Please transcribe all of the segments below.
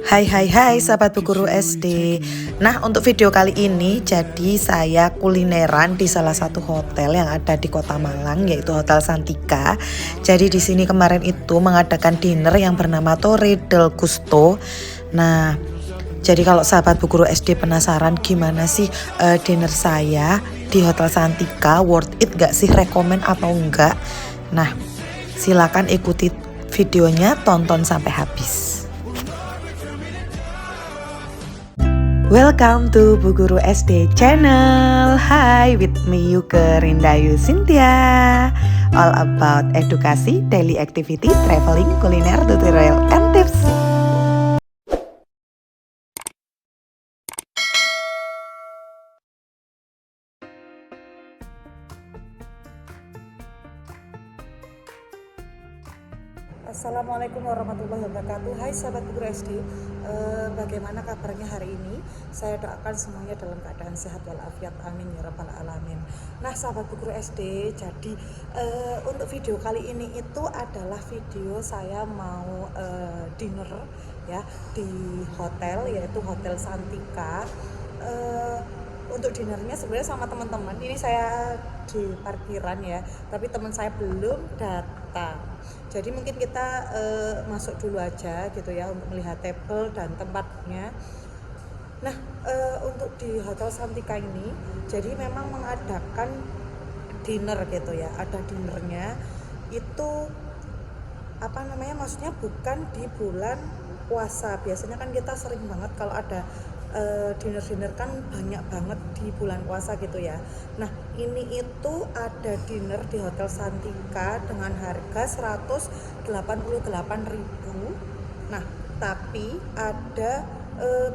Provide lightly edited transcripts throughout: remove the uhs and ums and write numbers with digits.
Hai sahabat Bu Guru SD. Nah, untuk video kali ini jadi saya kulineran di salah satu hotel yang ada di Kota Malang, yaitu Hotel Santika. Jadi di sini kemarin itu mengadakan dinner yang bernama Torre del Gusto. Nah, jadi kalau sahabat Bu Guru SD penasaran gimana sih dinner saya di Hotel Santika, worth it gak sih, rekomen atau enggak? Nah, silakan ikuti videonya, tonton sampai habis. Welcome to Bu Guru SD channel. Hi, with me Yuke Rindayu Cynthia. All about edukasi, daily activity, traveling, kuliner, tutorial, and tips. Assalamualaikum warahmatullahi wabarakatuh. Hai sahabat Bu Guru SD, bagaimana kabarnya hari ini? Saya doakan semuanya dalam keadaan sehat walafiat, amin ya rabbal alamin. Nah sahabat Bu Guru SD, jadi untuk video kali ini itu adalah video saya mau dinner ya di hotel, yaitu Hotel Santika. Untuk dinernya sebenarnya sama teman-teman. Ini saya di parkiran ya, tapi teman saya belum datang. Jadi mungkin kita masuk dulu aja gitu ya untuk melihat table dan tempatnya. Nah, untuk di Hotel Santika ini, jadi memang mengadakan dinner gitu ya. Ada dinernya itu maksudnya bukan di bulan puasa. Biasanya kan kita sering banget kalau ada dinner kan banyak banget di bulan puasa gitu ya. Nah ini itu ada dinner di Hotel Santika dengan harga 188.000. Nah tapi ada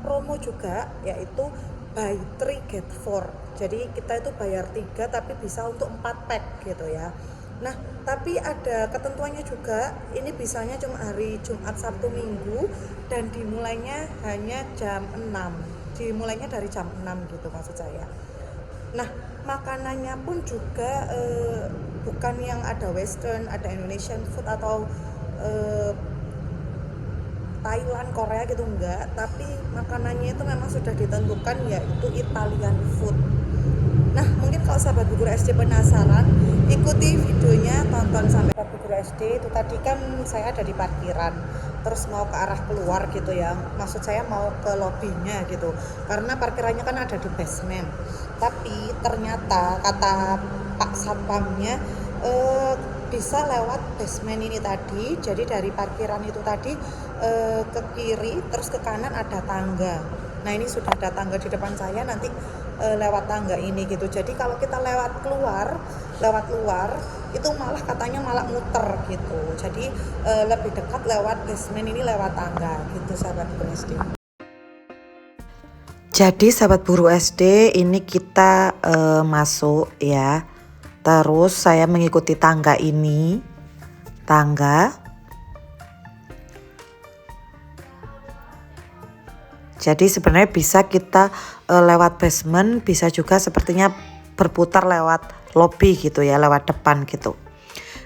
promo juga, yaitu buy 3 get 4. Jadi kita itu bayar 3 tapi bisa untuk 4 pack gitu ya. Nah, tapi ada ketentuannya juga, ini bisanya cuma hari Jumat, Sabtu, Minggu, dan dimulainya hanya jam 6. Dimulainya dari jam 6 gitu maksud saya. Nah, makanannya pun juga bukan yang ada western, ada Indonesian food atau Thailand, Korea gitu enggak, tapi makanannya itu memang sudah ditentukan, yaitu Italian food. Nah mungkin kalau sahabat Bu Guru SD penasaran, ikuti videonya, tonton sampai Bu Guru SD. Itu tadi kan saya ada di parkiran, terus mau ke arah keluar gitu ya, maksud saya mau ke lobbynya gitu, karena parkirannya kan ada di basement. Tapi ternyata kata Pak Satpamnya bisa lewat basement ini tadi. Jadi dari parkiran itu tadi ke kiri terus ke kanan ada tangga. Nah ini sudah ada tangga di depan saya, nanti lewat tangga ini gitu. Jadi kalau kita lewat luar itu katanya malah muter gitu. Jadi lebih dekat lewat basement ini, lewat tangga gitu sahabat guru SD. Jadi sahabat guru SD, ini kita masuk ya. Terus saya mengikuti tangga ini. Jadi sebenarnya bisa kita lewat basement, bisa juga sepertinya berputar lewat lobby gitu ya, lewat depan gitu.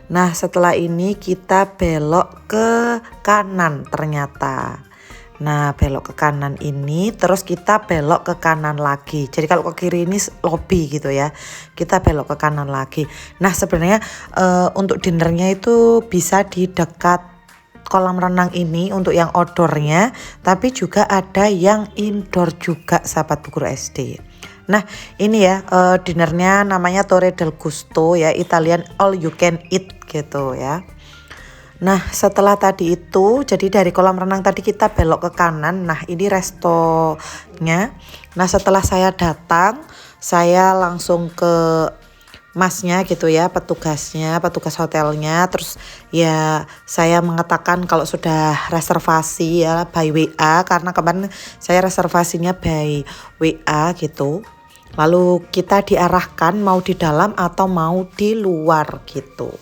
Nah setelah ini kita belok ke kanan ternyata. Nah belok ke kanan ini, terus kita belok ke kanan lagi. Jadi kalau ke kiri ini lobby gitu ya, kita belok ke kanan lagi. Nah sebenarnya untuk dinernya itu bisa di dekat kolam renang ini untuk yang outdoornya, tapi juga ada yang indoor juga sahabat Bu Guru SD. Nah ini ya dinernya namanya Torre del Gusto ya, Italian all you can eat gitu ya. Nah setelah tadi itu, jadi dari kolam renang tadi kita belok ke kanan. Nah ini restonya. Nah setelah saya datang, saya langsung ke masnya gitu ya, petugas hotelnya. Terus ya saya mengatakan kalau sudah reservasi ya by WA, karena kemarin saya reservasinya by WA gitu. Lalu kita diarahkan mau di dalam atau mau di luar gitu.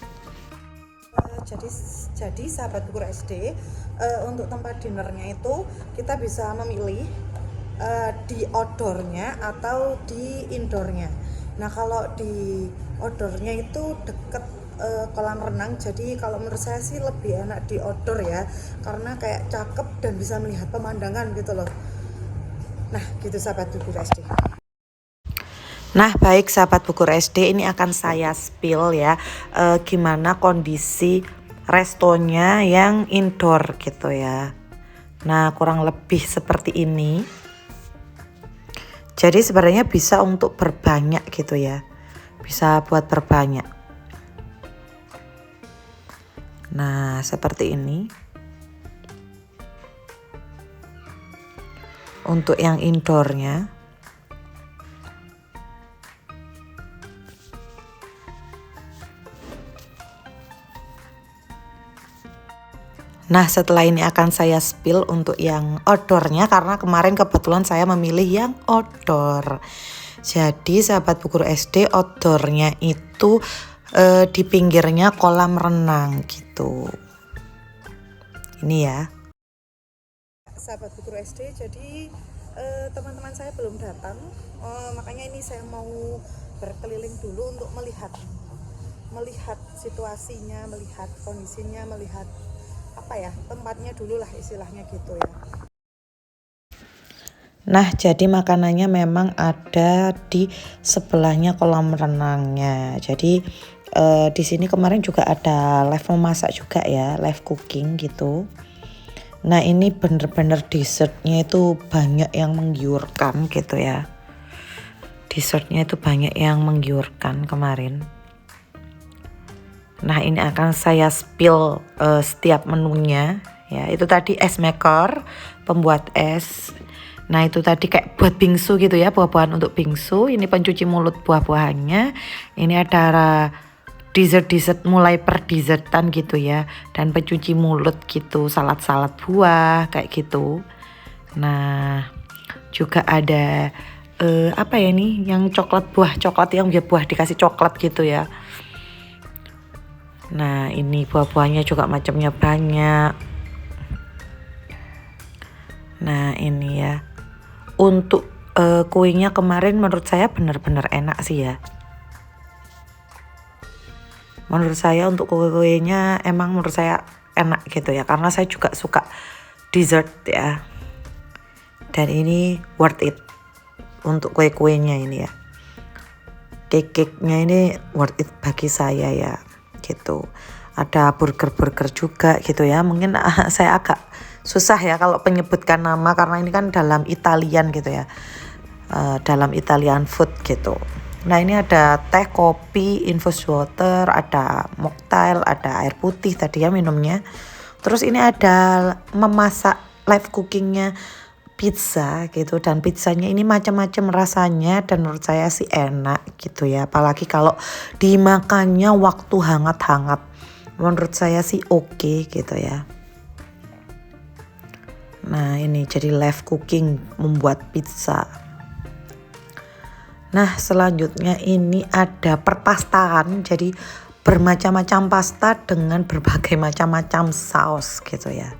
Jadi sahabat guru SD, untuk tempat dinernya itu kita bisa memilih di outdoornya atau di indoornya. Nah kalau di outdoornya itu deket kolam renang. Jadi kalau menurut saya sih lebih enak di outdoor ya, karena kayak cakep dan bisa melihat pemandangan gitu loh. Nah gitu sahabat Bukur SD. Nah baik sahabat Bukur SD, ini akan saya spill ya gimana kondisi restonya yang indoor gitu ya. Nah kurang lebih seperti ini. Jadi sebenarnya bisa untuk berbanyak gitu ya, bisa buat berbanyak. Nah seperti ini untuk yang indoornya. Nah setelah ini akan saya spill untuk yang outdoornya, karena kemarin kebetulan saya memilih yang outdoor. Jadi sahabat Bukur SD, outdoornya itu di pinggirnya kolam renang gitu. Ini ya. Sahabat Bukur SD, jadi teman-teman saya belum datang, makanya ini saya mau berkeliling dulu untuk melihat situasinya, melihat kondisinya, melihat apa ya, tempatnya dulu lah istilahnya gitu ya. Nah jadi makanannya memang ada di sebelahnya kolam renangnya. Jadi di sini kemarin juga ada live memasak juga ya, live cooking gitu. Nah ini bener-bener dessertnya itu banyak yang menggiurkan gitu ya. Dessertnya itu banyak yang menggiurkan kemarin. Nah ini akan saya spill setiap menunya ya. Itu tadi es maker, pembuat es. Nah itu tadi kayak buat bingsu gitu ya, buah-buahan untuk bingsu. Ini pencuci mulut buah-buahannya. Ini ada dessert mulai per dessertan gitu ya. Dan pencuci mulut gitu, salad-salad buah kayak gitu. Nah juga ada apa ya ini, yang coklat yang buah dikasih coklat gitu ya. Nah ini buah-buahnya juga macamnya banyak. Nah ini ya, untuk kuenya kemarin menurut saya benar-benar enak sih ya. Menurut saya untuk kuenya emang menurut saya enak gitu ya, karena saya juga suka dessert ya. Dan ini worth it untuk kue-kuenya ini ya. Cake-nya ini worth it bagi saya ya gitu. Ada burger juga gitu ya. Mungkin saya agak susah ya kalau menyebutkan nama, karena ini kan dalam Italian gitu ya, dalam Italian food gitu. Nah ini ada teh, kopi, infused water, ada mocktail, ada air putih tadi ya minumnya. Terus ini ada memasak live cookingnya pizza gitu, dan pizzanya ini macam-macam rasanya dan menurut saya sih enak gitu ya, apalagi kalau dimakannya waktu hangat-hangat, menurut saya sih oke gitu ya. Nah ini jadi live cooking membuat pizza. Nah selanjutnya ini ada perpastaan, jadi bermacam-macam pasta dengan berbagai macam-macam saus gitu ya.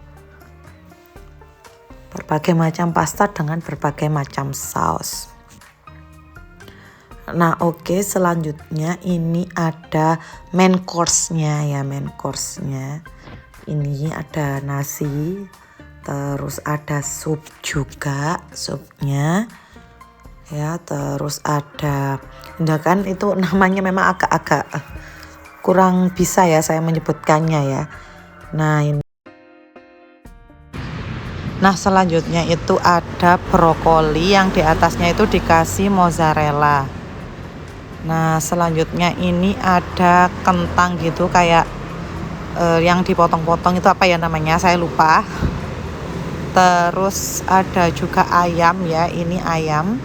Berbagai macam pasta dengan berbagai macam saus. Nah oke, selanjutnya ini ada main course-nya ya, main course-nya. Ini ada nasi, terus ada sup juga, supnya. Ya, terus ada, enggak kan itu namanya memang agak-agak kurang bisa ya saya menyebutkannya ya. Nah ini. Nah selanjutnya itu ada brokoli yang di atasnya itu dikasih mozzarella. Nah selanjutnya ini ada kentang gitu kayak yang dipotong-potong itu apa ya namanya, saya lupa. Terus ada juga ayam ya, ini ayam.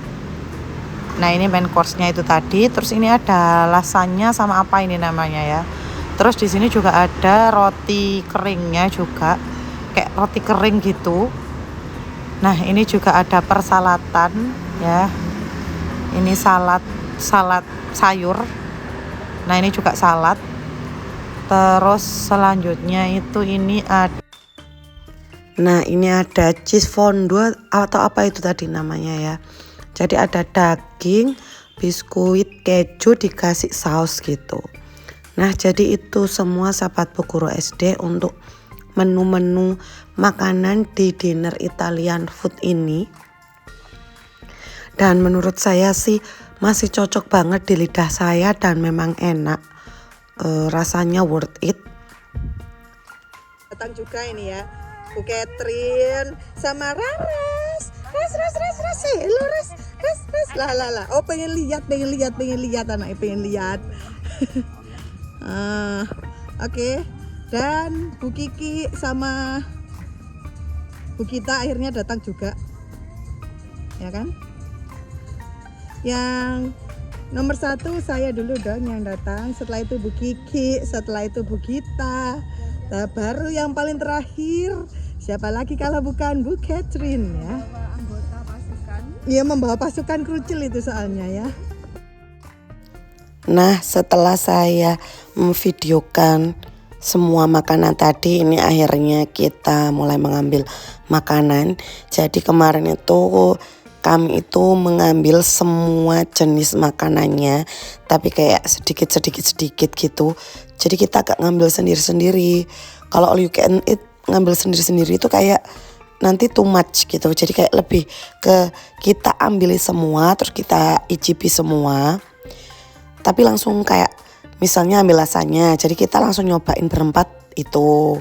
Nah ini main course-nya itu tadi. Terus ini ada lasagna sama apa ini namanya ya. Terus di sini juga ada roti keringnya juga, kayak roti kering gitu. Nah ini juga ada persalatan ya. Ini salad sayur. Nah ini juga salad. Terus selanjutnya itu ini ada. Nah ini ada cheese fondue atau apa itu tadi namanya ya. Jadi ada daging, biskuit, keju dikasih saus gitu. Nah jadi itu semua sahabat Bu Guru SD untuk menu-menu makanan di dinner Italian food ini. Dan menurut saya sih masih cocok banget di lidah saya dan memang enak, rasanya worth it. Datang juga ini ya Bu Catherine sama Raras. Ras, hello Ras. Lah. Oh pengen lihat anaknya pengen lihat. Oke. Dan Bu Kiki sama Bu Gita akhirnya datang juga. Ya kan? Yang nomor 1 saya dulu dong yang datang, setelah itu Bu Kiki, setelah itu Bu Gita. Nah, baru yang paling terakhir siapa lagi kalau bukan Bu Catherine ya. Anggota pasukan. Iya membawa pasukan krucil itu soalnya ya. Nah setelah saya memvideokan semua makanan tadi, ini akhirnya kita mulai mengambil makanan. Jadi kemarin itu kami itu mengambil semua jenis makanannya, tapi kayak sedikit gitu. Jadi kita gak ngambil sendiri-sendiri. Kalau all you can eat ngambil sendiri-sendiri itu kayak nanti too much gitu. Jadi kayak lebih ke kita ambil semua terus kita icipi semua. Tapi langsung kayak misalnya ambil lasanya, jadi kita langsung nyobain berempat itu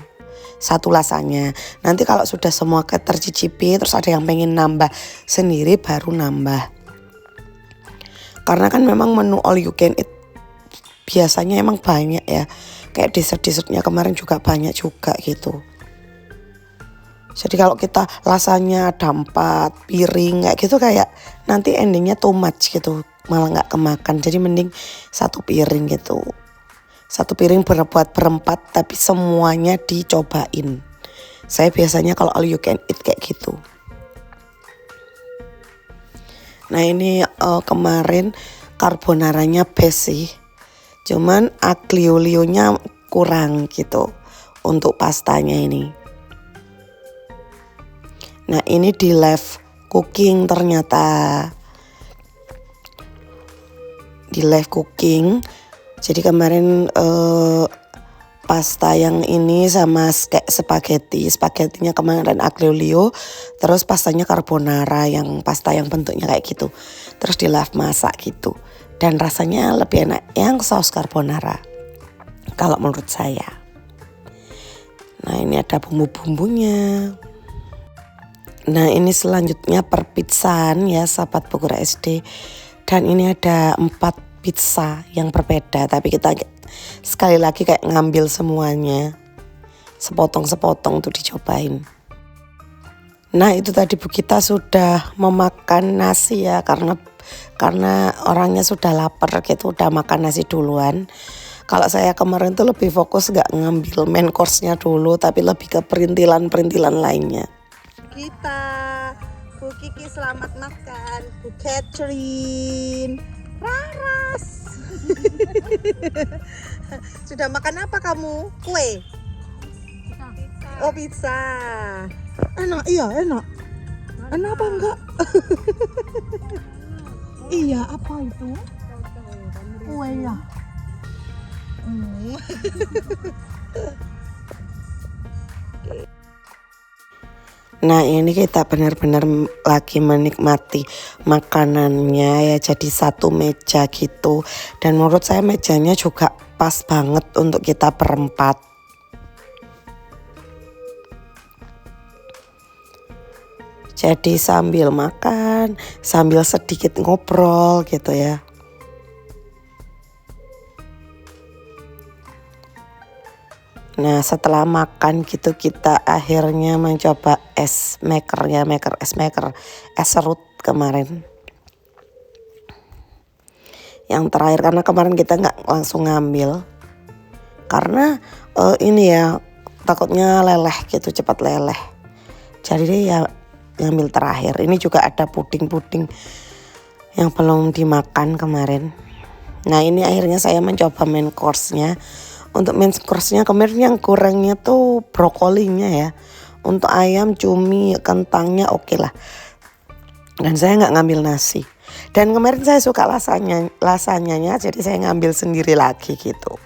satu lasanya. Nanti kalau sudah semua tercicipi terus ada yang pengen nambah sendiri baru nambah. Karena kan memang menu all you can eat biasanya emang banyak ya. Kayak dessert-dessertnya kemarin juga banyak juga gitu. Jadi kalau kita lasanya ada 4 piring kayak gitu kayak nanti endingnya too much gitu. Malah gak kemakan, jadi mending 1 piring gitu. 1 piring buat berempat tapi semuanya dicobain. Saya biasanya kalau all you can eat kayak gitu. Nah ini kemarin carbonaranya best sih. Cuman aglio olionya kurang gitu untuk pastanya ini. Nah ini di live cooking ternyata. Di live cooking. Jadi kemarin pasta yang ini sama kayak spaghettinya kemarin aglio olio, terus pastanya carbonara yang pasta yang bentuknya kayak gitu. Terus di live masak gitu. Dan rasanya lebih enak yang saus carbonara kalau menurut saya. Nah ini ada bumbu-bumbunya. Nah ini selanjutnya perpizzaan ya sahabat Bu Guru SD. Dan ini ada 4 pizza yang berbeda, tapi kita sekali lagi kayak ngambil semuanya, sepotong-sepotong tuh dicobain. Nah itu tadi Bu Gita sudah memakan nasi ya, karena orangnya sudah lapar gitu, udah makan nasi duluan. Kalau saya kemarin tuh lebih fokus gak ngambil main course-nya dulu, tapi lebih ke perintilan-perintilan lainnya. Bu Kiki selamat makan, Bu Catherine, Raras. Sudah makan apa kamu? Kue? Pizza. Oh pizza. Enak, iya enak. Enak apa enggak? Iya apa itu? Kue ya. Nah ini kita benar-benar lagi menikmati makanannya ya, jadi satu meja gitu. Dan menurut saya mejanya juga pas banget untuk kita berempat. Jadi sambil makan, sambil sedikit ngobrol gitu ya. Nah setelah makan gitu kita akhirnya mencoba es serut kemarin. Yang terakhir karena kemarin kita nggak langsung ngambil. Karena ini ya takutnya leleh gitu, cepat leleh. Jadi ya ngambil terakhir. Ini juga ada puding-puding yang belum dimakan kemarin. Nah ini akhirnya saya mencoba main course-nya. Untuk main course-nya kemarin yang kurangnya tuh brokolinya ya. Untuk ayam, cumi, kentangnya oke lah. Dan saya nggak ngambil nasi. Dan kemarin saya suka lasanyanya, jadi saya ngambil sendiri lagi gitu.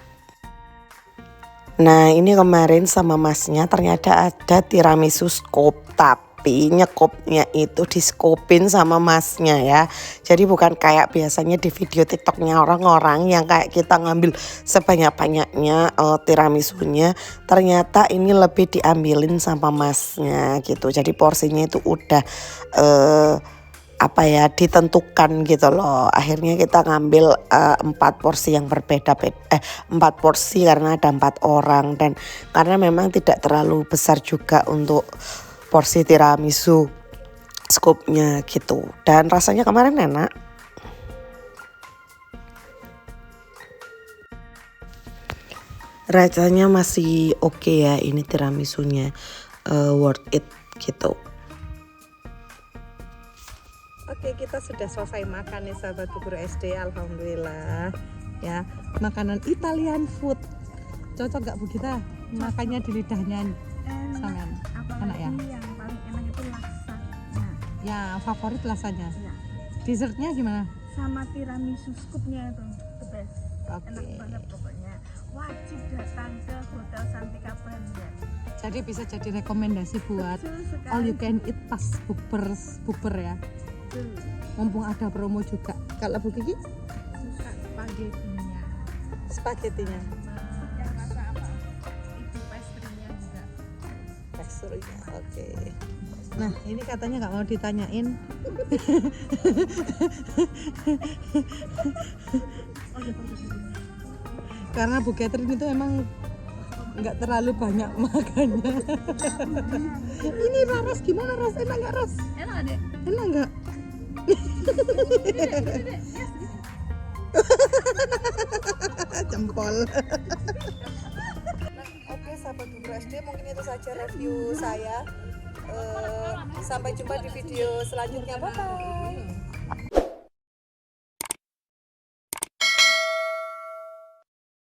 Nah ini kemarin sama masnya ternyata ada tiramisu scoop, tapi nyekopnya itu diskopin sama masnya ya. Jadi bukan kayak biasanya di video tiktoknya orang-orang yang kayak kita ngambil sebanyak-banyaknya tiramisunya. Ternyata ini lebih diambilin sama masnya gitu. Jadi porsinya itu udah ditentukan gitu loh. Akhirnya kita ngambil 4 porsi yang berbeda-beda, 4 porsi karena ada 4 orang, dan karena memang tidak terlalu besar juga untuk porsi tiramisu scoopnya gitu. Dan rasanya kemarin enak. Rasanya masih oke ya, ini tiramisunya worth it gitu. Oke, kita sudah selesai makan nih sahabat Bu Guru SD, alhamdulillah. Ya, makanan Italian food. Cocok gak Bu kita makannya di lidahnya? Enak. Enak ya? Yang paling enak itu laksa. Ya, favorit rasanya. Ya. Dessertnya gimana? Sama tiramisu scoopnya itu the best. Oke. Enak banget pokoknya. Wajib datang ke Hotel Santika Premier. Jadi bisa jadi rekomendasi buat Betul sekali. all you can eat pas bukber ya. Betul. Mumpung ada promo juga. Kalau Bu Kiki? Suka spaghettinya. Spaghettinya. Yang rasa apa? Itu pastry-nya juga. Teksturnya, oke. Nah, ini katanya nggak mau ditanyain. Karena Bu Catherine itu emang nggak terlalu banyak makannya. Ini Ras gimana Ras? Enak nggak Ras? Enak deh. Enak nggak? Jempol. Nah, oke sahabat Bu Guru SD, mungkin itu saja review saya. Sampai jumpa di video selanjutnya. Bye bye.